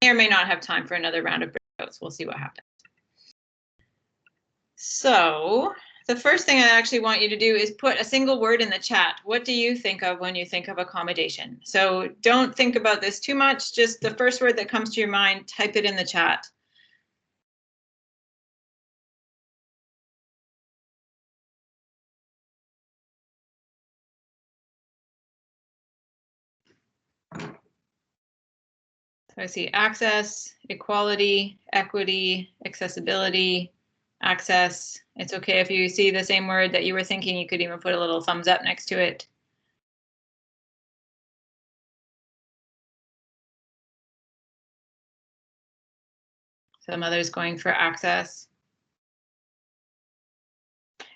or may not have time for another round of breakouts. We'll see what happens. So the first thing I actually want you to do is put a single word in the chat. What do you think of when you think of accommodation? So don't think about this too much. Just the first word that comes to your mind, type it in the chat. So I see access, equality, equity, accessibility, access. It's okay if you see the same word that you were thinking, you could even put a little thumbs up next to it. Some others going for access.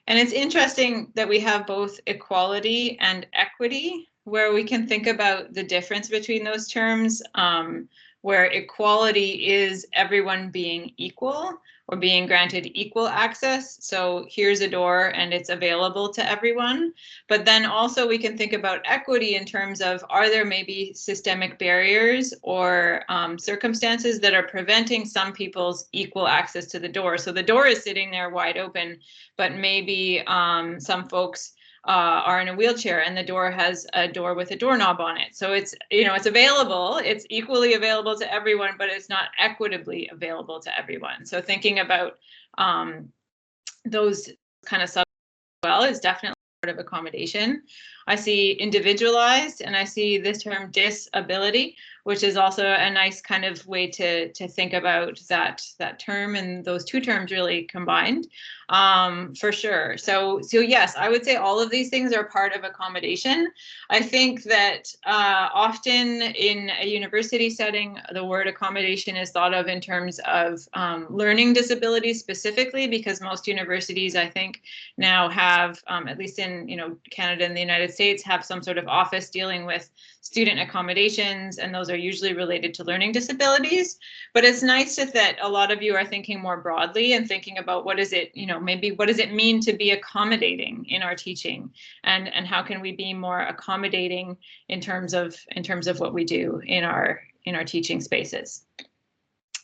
And it's interesting that we have both equality and equity, where we can think about the difference between those terms, where equality is everyone being equal or being granted equal access. So here's a door and it's available to everyone. But then also we can think about equity in terms of, are there maybe systemic barriers or circumstances that are preventing some people's equal access to the door? So the door is sitting there wide open, but maybe some folks are in a wheelchair and the door has a door with a doorknob on it. So it's, you know, it's available, it's equally available to everyone, but it's not equitably available to everyone. So thinking about those kind of sub well is definitely part of accommodation. I see individualized and I see this term disability, which is also a nice kind of way to think about that term, and those two terms really combined, for sure. So yes, I would say all of these things are part of accommodation. I think that often in a university setting, the word accommodation is thought of in terms of learning disabilities specifically, because most universities, I think, now have, at least in Canada and the United States, have some sort of office dealing with student accommodations, and those are usually related to learning disabilities. But it's nice that a lot of you are thinking more broadly and thinking about what is it, maybe what does it mean to be accommodating in our teaching, and how can we be more accommodating in terms of what we do in our teaching spaces.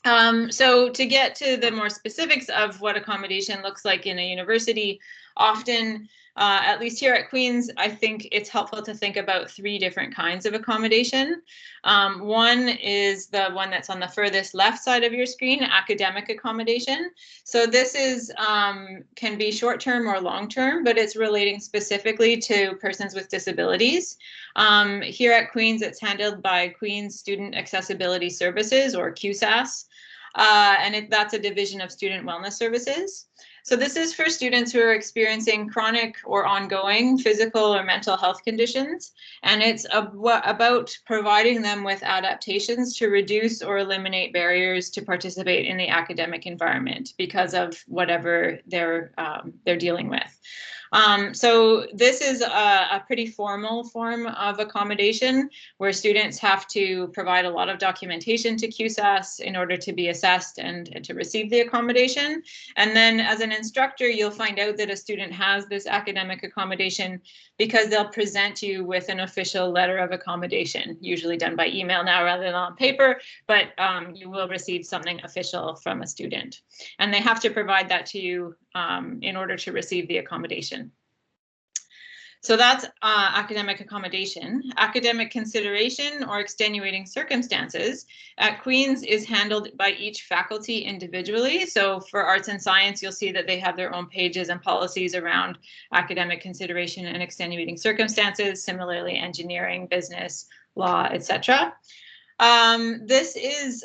So to get to the more specifics of what accommodation looks like in a university, often, at least here at Queen's, I think it's helpful to think about three different kinds of accommodation. One is the one that's on the furthest left side of your screen, academic accommodation. So this is can be short-term or long-term, but it's relating specifically to persons with disabilities. Here at Queen's, it's handled by Queen's Student Accessibility Services, or QSAS, and that's a division of Student Wellness Services. So this is for students who are experiencing chronic or ongoing physical or mental health conditions, and it's about providing them with adaptations to reduce or eliminate barriers to participate in the academic environment because of whatever they're dealing with. So this is a pretty formal form of accommodation where students have to provide a lot of documentation to QSAS in order to be assessed and to receive the accommodation. And then as an instructor, you'll find out that a student has this academic accommodation because they'll present you with an official letter of accommodation, usually done by email now rather than on paper, but you will receive something official from a student. And they have to provide that to you in order to receive the accommodation. So that's academic accommodation. Academic consideration or extenuating circumstances at Queen's is handled by each faculty individually. So for arts and science, you'll see that they have their own pages and policies around academic consideration and extenuating circumstances. Similarly, engineering, business, law, etc. This is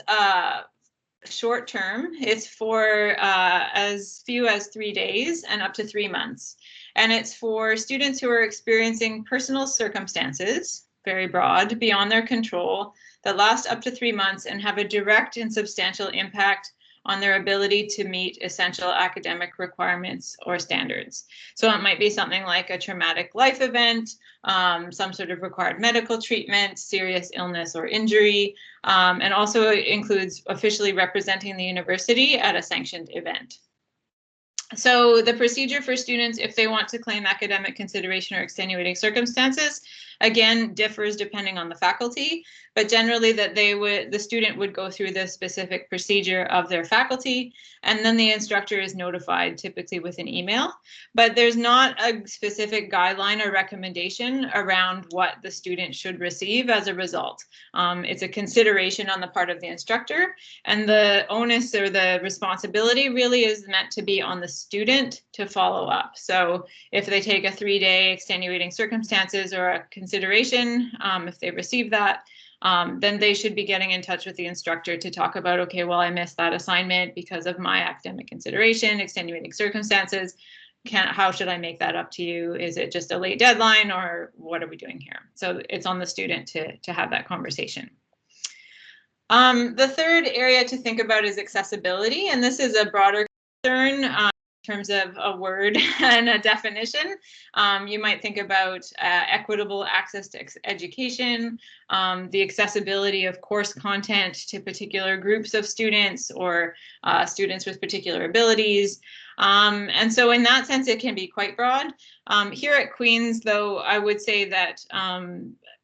short term. It's for as few as 3 days and up to 3 months. And it's for students who are experiencing personal circumstances, very broad, beyond their control, that last up to 3 months and have a direct and substantial impact on their ability to meet essential academic requirements or standards. So it might be something like a traumatic life event, some sort of required medical treatment, serious illness or injury, and also includes officially representing the university at a sanctioned event. So the procedure for students, if they want to claim academic consideration or extenuating circumstances, Again, differs depending on the faculty, but generally that the student would go through the specific procedure of their faculty, and then the instructor is notified, typically with an email. But there's not a specific guideline or recommendation around what the student should receive as a result. It's a consideration on the part of the instructor, and the onus or the responsibility really is meant to be on the student to follow up. So if they take a 3-day extenuating circumstances or a consideration, if they receive that, then they should be getting in touch with the instructor to talk about, okay, well, I missed that assignment because of my academic consideration, extenuating circumstances. How should I make that up to you? Is it just a late deadline, or what are we doing here? So it's on the student to have that conversation. The third area to think about is accessibility, and this is a broader concern in terms of a word and a definition. You might think about equitable access to education, the accessibility of course content to particular groups of students or students with particular abilities. And so in that sense, it can be quite broad. Here at Queen's, though, I would say that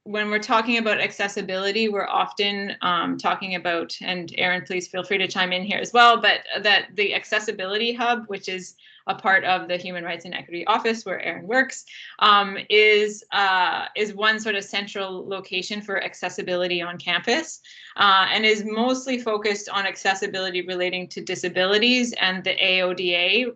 when we're talking about accessibility, we're often talking about, and Erin, please feel free to chime in here as well, but that the Accessibility Hub, which is a part of the Human Rights and Equity Office where Erin works, is one sort of central location for accessibility on campus, and is mostly focused on accessibility relating to disabilities and the AODA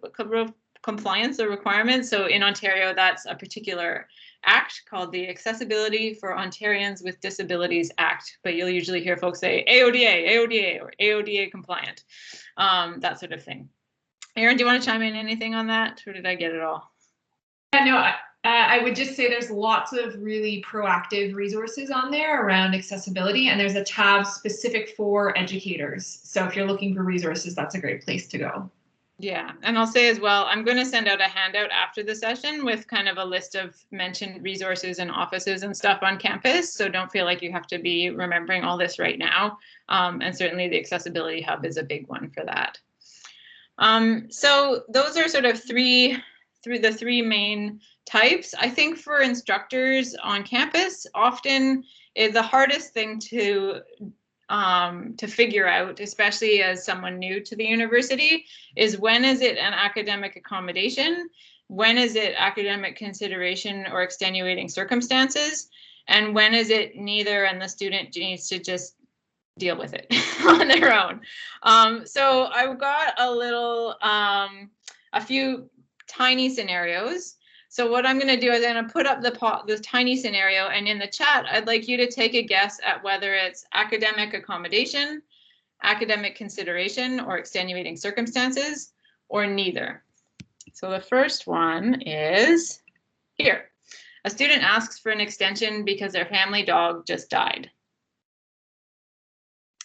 compliance or requirements. So in Ontario, that's a particular act called the Accessibility for Ontarians with Disabilities Act, but you'll usually hear folks say AODA, AODA, or AODA compliant, that sort of thing. Erin, do you want to chime in anything on that, or did I get it all? Yeah, no, I would just say there's lots of really proactive resources on there around accessibility, and there's a tab specific for educators. So if you're looking for resources, that's a great place to go. Yeah, and I'll say as well, I'm going to send out a handout after the session with kind of a list of mentioned resources and offices and stuff on campus. So don't feel like you have to be remembering all this right now. And certainly the Accessibility Hub is a big one for that. So those are sort of the three main types. I think for instructors on campus, often is the hardest thing to figure out, especially as someone new to the university, is when is it an academic accommodation? When is it academic consideration or extenuating circumstances? And when is it neither and the student needs to just deal with it on their own? So I've got a few tiny scenarios. So what I'm going to do is I'm going to put up the tiny scenario, and in the chat, I'd like you to take a guess at whether it's academic accommodation, academic consideration, or extenuating circumstances, or neither. So the first one is here. A student asks for an extension because their family dog just died.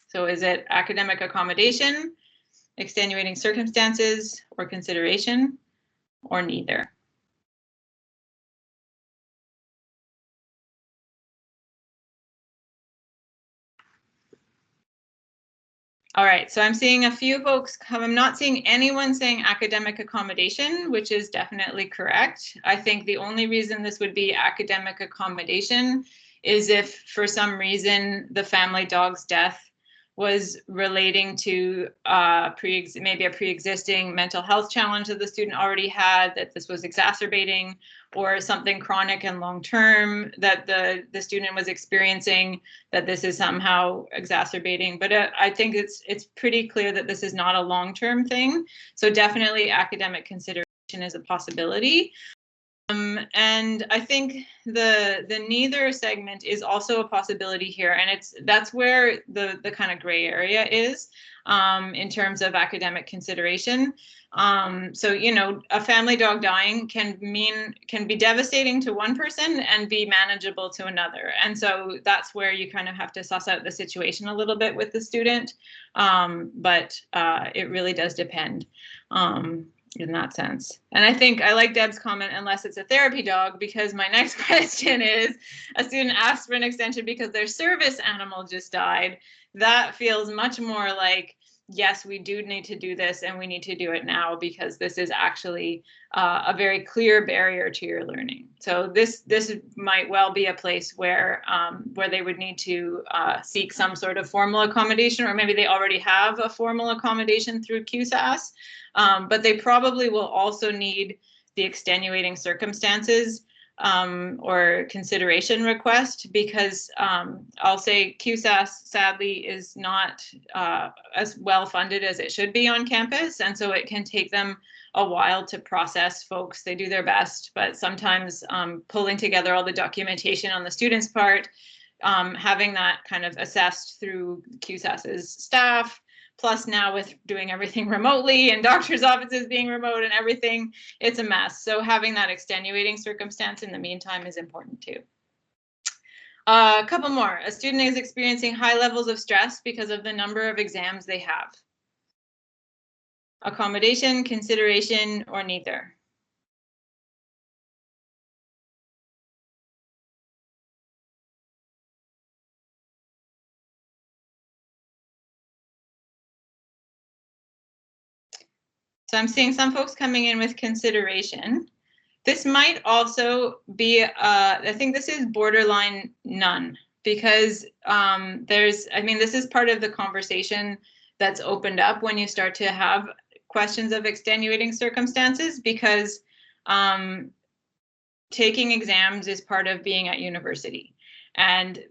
So is it academic accommodation, extenuating circumstances, or consideration, or neither? All right, so I'm seeing a few folks come. I'm not seeing anyone saying academic accommodation, which is definitely correct. I think the only reason this would be academic accommodation is if for some reason the family dog's death was relating to maybe a pre-existing mental health challenge that the student already had, that this was exacerbating, or something chronic and long-term that the student was experiencing, that this is somehow exacerbating. But I think it's pretty clear that this is not a long-term thing. So definitely academic consideration is a possibility. And I think the neither segment is also a possibility here, and that's where the kind of gray area is in terms of academic consideration. So a family dog dying can be devastating to one person and be manageable to another, and so that's where you kind of have to suss out the situation a little bit with the student. But it really does depend. In that sense. And I think I like Deb's comment, unless it's a therapy dog, because my next question is a student asks for an extension because their service animal just died. That feels much more like yes, we do need to do this and we need to do it now because this is actually a very clear barrier to your learning. So this might well be a place where they would need to seek some sort of formal accommodation, or maybe they already have a formal accommodation through QSAS, but they probably will also need the extenuating circumstances or consideration request, because I'll say QSAS sadly is not as well funded as it should be on campus, and so it can take them a while to process folks. They do their best, but sometimes pulling together all the documentation on the students' part, having that kind of assessed through QSAS's staff, plus now with doing everything remotely and doctors' offices being remote and everything, it's a mess. So having that extenuating circumstance in the meantime is important too. A couple more. A student is experiencing high levels of stress because of the number of exams they have. Accommodation, consideration, or neither. So I'm seeing some folks coming in with consideration. This might also be, I think this is borderline none, because this is part of the conversation that's opened up when you start to have questions of extenuating circumstances, because taking exams is part of being at university. And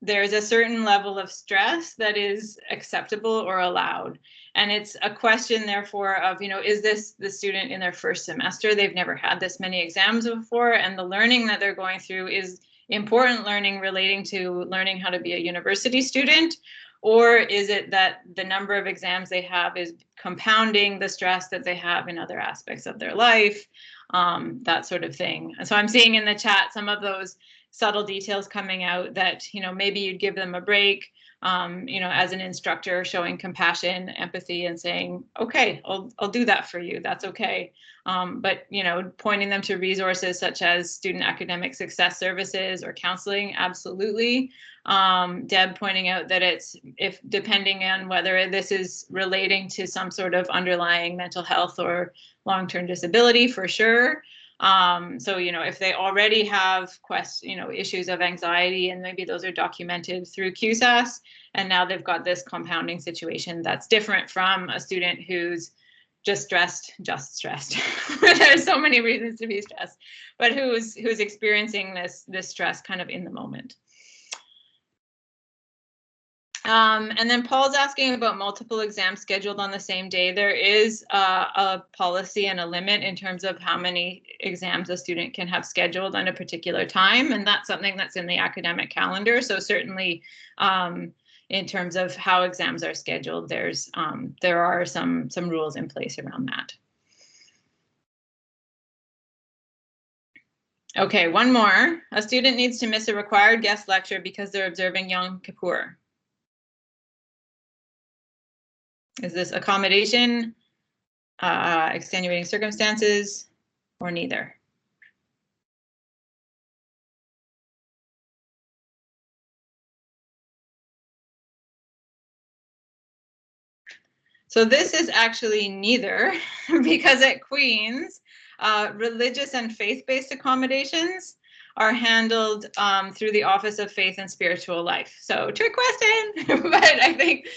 there's a certain level of stress that is acceptable or allowed. And it's a question, therefore, of, is this the student in their first semester? They've never had this many exams before, and the learning that they're going through is important learning relating to learning how to be a university student? Or is it that the number of exams they have is compounding the stress that they have in other aspects of their life? That sort of thing. And so I'm seeing in the chat some of those subtle details coming out that, maybe you'd give them a break, as an instructor, showing compassion, empathy, and saying, okay, I'll do that for you. That's okay. But, pointing them to resources such as student academic success services or counseling, absolutely. Deb pointing out that if depending on whether this is relating to some sort of underlying mental health or long-term disability, for sure. So, if they already have issues of anxiety, and maybe those are documented through QSAS, and now they've got this compounding situation that's different from a student who's just stressed. There's so many reasons to be stressed, but who's experiencing this stress kind of in the moment. And then Paul's asking about multiple exams scheduled on the same day. There is a policy and a limit in terms of how many exams a student can have scheduled on a particular time, and that's something that's in the academic calendar. So certainly, in terms of how exams are scheduled, there are some rules in place around that. Okay, one more. A student needs to miss a required guest lecture because they're observing Yom Kippur. Is this accommodation, extenuating circumstances, or neither? So this is actually neither, because at Queen's, religious and faith-based accommodations are handled through the Office of Faith and Spiritual Life. So trick question, but I think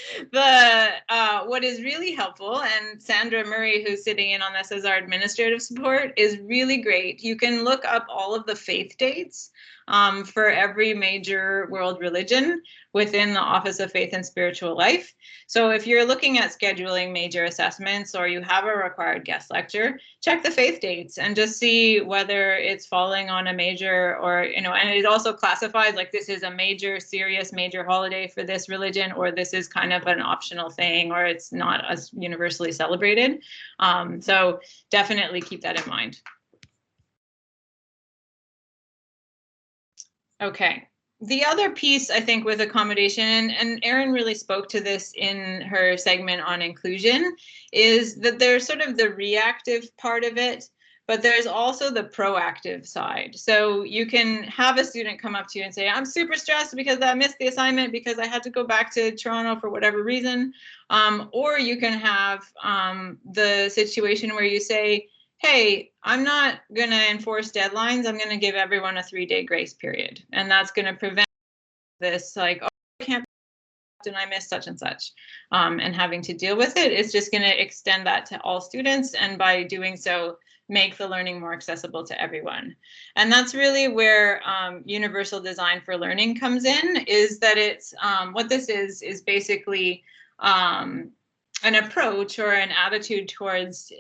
what is really helpful, and Sandra Murray, who's sitting in on this as our administrative support, is really great. You can look up all of the faith dates for every major world religion within the Office of Faith and Spiritual Life. So if you're looking at scheduling major assessments, or you have a required guest lecture, check the faith dates and just see whether it's falling on a major, or, and it also classifies like this is a major, serious major holiday for this religion, or this is kind of an optional thing, or it's not as universally celebrated. So definitely keep that in mind. Okay. The other piece, I think, with accommodation, and Erin really spoke to this in her segment on inclusion, is that there's sort of the reactive part of it, but there's also the proactive side. So you can have a student come up to you and say, I'm super stressed because I missed the assignment because I had to go back to Toronto for whatever reason. Or you can have the situation where you say, hey, I'm not going to enforce deadlines. I'm going to give everyone a 3-day grace period. And that's going to prevent this, like, oh, I can't, and I missed such and such, and having to deal with it. It's just going to extend that to all students. And by doing so, make the learning more accessible to everyone. And that's really where universal design for learning comes in, is that it's what this is basically an approach or an attitude towards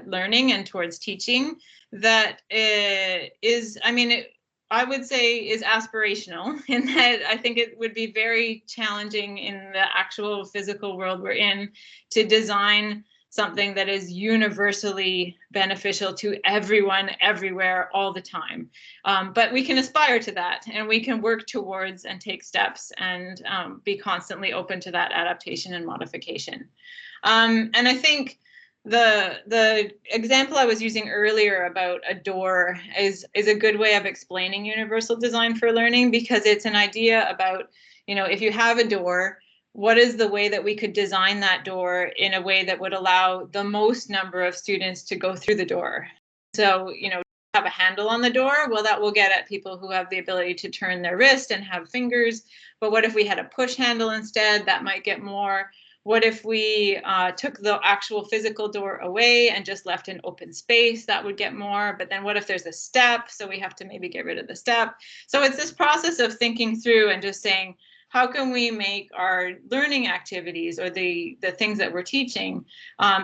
learning and towards teaching that is, I mean, I would say is aspirational, in that I think it would be very challenging in the actual physical world we're in to design something that is universally beneficial to everyone, everywhere, all the time. But we can aspire to that, and we can work towards and take steps and be constantly open to that adaptation and modification. And I think the example I was using earlier about a door is a good way of explaining universal design for learning, because it's an idea about, you know, if you have a door, what is the way that we could design that door in a way that would allow the most number of students to go through the door? So, you know, have a handle on the door, well, that will get at people who have the ability to turn their wrist and have fingers. But what if we had a push handle instead? That might get more. What if we took the actual physical door away and just left an open space? That would get more. But then what if there's a step? So we have to maybe get rid of the step. So it's this process of thinking through and just saying, how can we make our learning activities or the things that we're teaching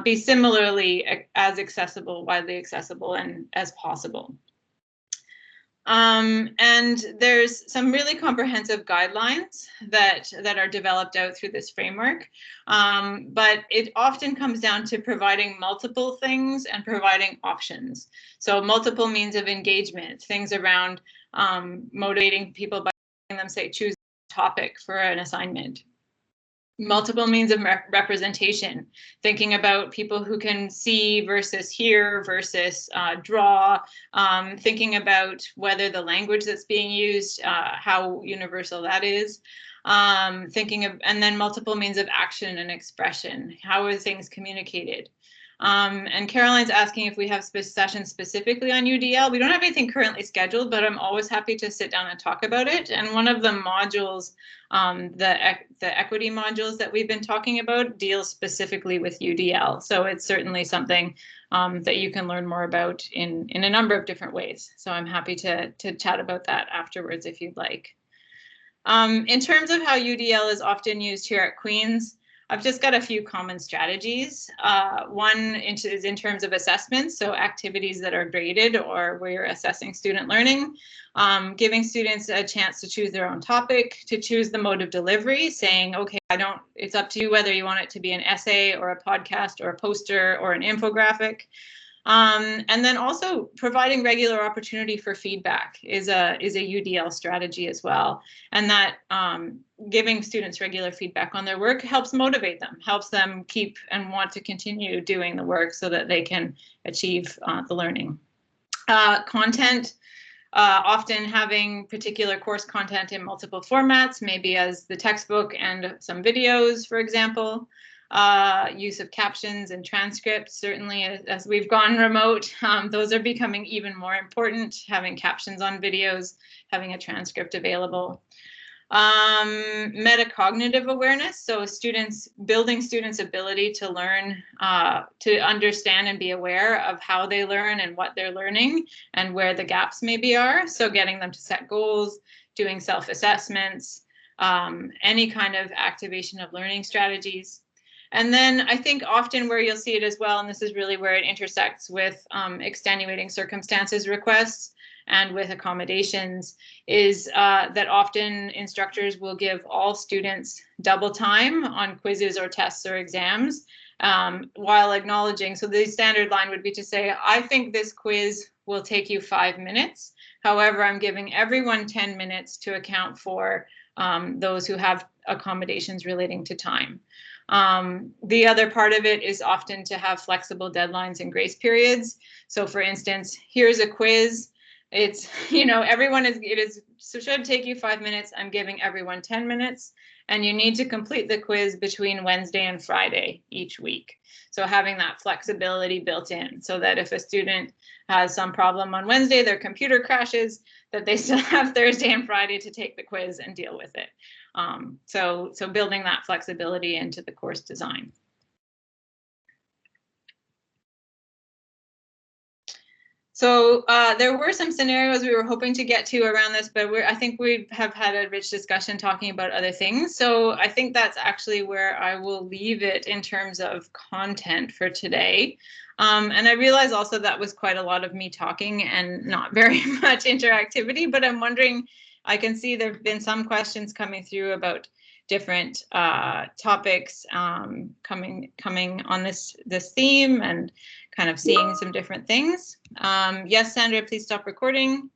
be similarly as accessible, widely accessible, and as possible? And there's some really comprehensive guidelines that are developed out through this framework. But it often comes down to providing multiple things and providing options. So multiple means of engagement, things around motivating people by letting them say, choose a topic for an assignment. Multiple means of representation, thinking about people who can see versus hear versus draw, thinking about whether the language that's being used, how universal that is, thinking of, and then multiple means of action and expression. How are things communicated? And Caroline's asking if we have sessions specifically on UDL. We don't have anything currently scheduled, but I'm always happy to sit down and talk about it. And one of the modules, the equity modules that we've been talking about, deals specifically with UDL. So it's certainly something that you can learn more about in a number of different ways. So I'm happy to chat about that afterwards if you'd like. In terms of how UDL is often used here at Queen's, I've just got a few common strategies. One is in terms of assessments, so activities that are graded or where you're assessing student learning, giving students a chance to choose their own topic, to choose the mode of delivery, saying, okay, it's up to you whether you want it to be an essay or a podcast or a poster or an infographic. And then also providing regular opportunity for feedback is a UDL strategy as well. And that giving students regular feedback on their work helps motivate them, helps them keep and want to continue doing the work so that they can achieve the learning. Content, often having particular course content in multiple formats, maybe as the textbook and some videos, for example. Use of captions and transcripts, certainly as we've gone remote, those are becoming even more important, having captions on videos, having a transcript available. Metacognitive awareness, so building students' ability to learn, to understand and be aware of how they learn and what they're learning and where the gaps maybe are. So getting them to set goals, doing self-assessments, any kind of activation of learning strategies. And then I think often where you'll see it as well, and this is really where it intersects with extenuating circumstances requests and with accommodations, is that often instructors will give all students double time on quizzes or tests or exams, while acknowledging, so the standard line would be to say, I think this quiz will take you 5 minutes. However, I'm giving everyone 10 minutes to account for those who have accommodations relating to time. The other part of it is often to have flexible deadlines and grace periods. So for instance, here's a quiz. It's, you know, so should take you 5 minutes. I'm giving everyone 10 minutes, and you need to complete the quiz between Wednesday and Friday each week. So having that flexibility built in so that if a student has some problem on Wednesday, their computer crashes, that they still have Thursday and Friday to take the quiz and deal with it. So building that flexibility into the course design. So there were some scenarios we were hoping to get to around this, but I think we have had a rich discussion talking about other things. So I think that's actually where I will leave it in terms of content for today. And I realize also that was quite a lot of me talking and not very much interactivity, but I'm wondering, I can see there have been some questions coming through about different topics coming on this theme, and kind of seeing some different things. Yes, Sandra, please stop recording.